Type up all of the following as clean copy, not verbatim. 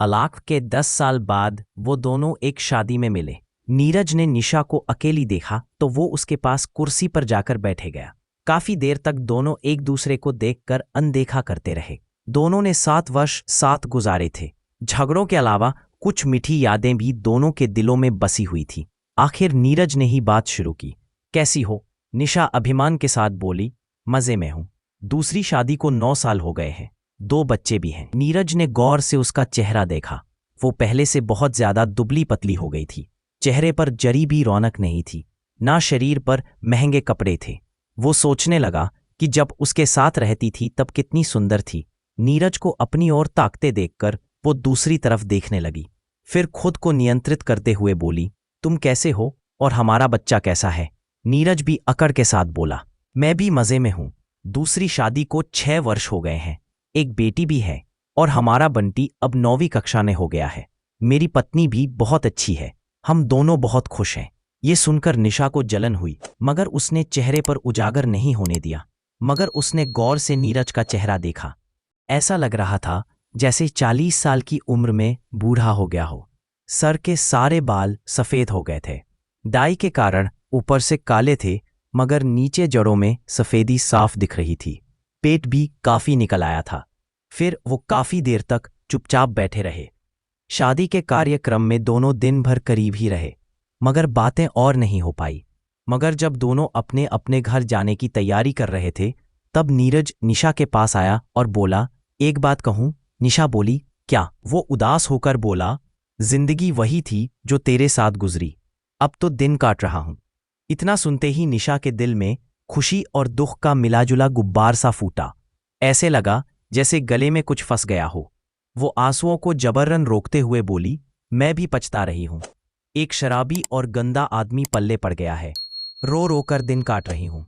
अलाक के 10 साल बाद वो दोनों एक शादी में मिले। नीरज ने निशा को अकेली देखा तो वो उसके पास कुर्सी पर जाकर बैठे गया। काफी देर तक दोनों एक दूसरे को देखकर अनदेखा करते रहे। दोनों ने 7 वर्ष साथ गुजारे थे। झगड़ों के अलावा कुछ मीठी यादें भी दोनों के दिलों में बसी हुई थी। आखिर नीरज ने ही बात शुरू की। कैसी हो? निशा अभिमान के साथ बोली। मजे में हूं। दूसरी शादी को 9 साल हो गए हैं, 2 बच्चे भी हैं। नीरज ने गौर से उसका चेहरा देखा। वो पहले से बहुत ज्यादा दुबली पतली हो गई थी। चेहरे पर जरी भी रौनक नहीं थी, ना शरीर पर महंगे कपड़े थे। वो सोचने लगा कि जब उसके साथ रहती थी तब कितनी सुंदर थी। नीरज को अपनी ओर ताकते देखकर वो दूसरी तरफ देखने लगी। फिर खुद को नियंत्रित करते हुए बोली, तुम कैसे हो और हमारा बच्चा कैसा है? नीरज भी अकड़ के साथ बोला, मैं भी मजे में हूं। दूसरी शादी को 6 वर्ष हो गए हैं, एक बेटी भी है और हमारा बंटी अब 9वीं कक्षा में हो गया है। मेरी पत्नी भी बहुत अच्छी है, हम दोनों बहुत खुश हैं। ये सुनकर निशा को जलन हुई, मगर उसने चेहरे पर उजागर नहीं होने दिया। मगर उसने गौर से नीरज का चेहरा देखा। ऐसा लग रहा था जैसे 40 साल की उम्र में बूढ़ा हो गया हो। सर के सारे बाल सफेद हो गए थे, डाई के कारण ऊपर से काले थे, मगर नीचे जड़ों में सफेदी साफ दिख रही थी। पेट भी काफी निकल आया था। फिर वो काफी देर तक चुपचाप बैठे रहे। शादी के कार्यक्रम में दोनों दिन भर करीब ही रहे, मगर बातें और नहीं हो पाई। मगर जब दोनों अपने अपने घर जाने की तैयारी कर रहे थे, तब नीरज निशा के पास आया और बोला, एक बात कहूं? निशा बोली, क्या? वो उदास होकर बोला, जिंदगी वही थी जो तेरे साथ गुजरी, अब तो दिन काट रहा हूं। इतना सुनते ही निशा के दिल में खुशी और दुख का मिलाजुला गुब्बार सा फूटा। ऐसे लगा जैसे गले में कुछ फंस गया हो। वो आंसुओं को जबरन रोकते हुए बोली, मैं भी पछता रही हूं। एक शराबी और गंदा आदमी पल्ले पड़ गया है, रो रो कर दिन काट रही हूं।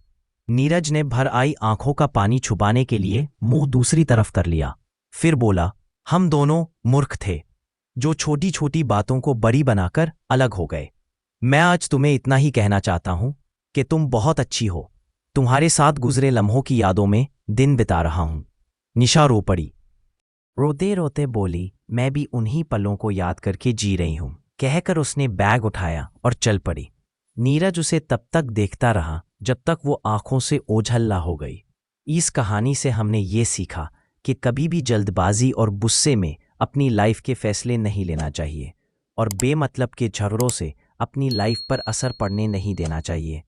नीरज ने भर आई आंखों का पानी छुपाने के लिए मुंह दूसरी तरफ कर लिया। फिर बोला, हम दोनों मूर्ख थे जो छोटी छोटी बातों को बड़ी बनाकर अलग हो गए। मैं आज तुम्हें इतना ही कहना चाहता हूं कि तुम बहुत अच्छी हो। तुम्हारे साथ गुजरे लम्हों की यादों में दिन बिता रहा हूं। निशा रो पड़ी। रोते रोते बोली, मैं भी उन्हीं पलों को याद करके जी रही हूं। कहकर उसने बैग उठाया और चल पड़ी। नीरज उसे तब तक देखता रहा जब तक वो आंखों से ओझल हो गई। इस कहानी से हमने ये सीखा कि कभी भी जल्दबाजी और गुस्से में अपनी लाइफ के फैसले नहीं लेना चाहिए और बेमतलब के झगड़ों से अपनी लाइफ पर असर पड़ने नहीं देना चाहिए।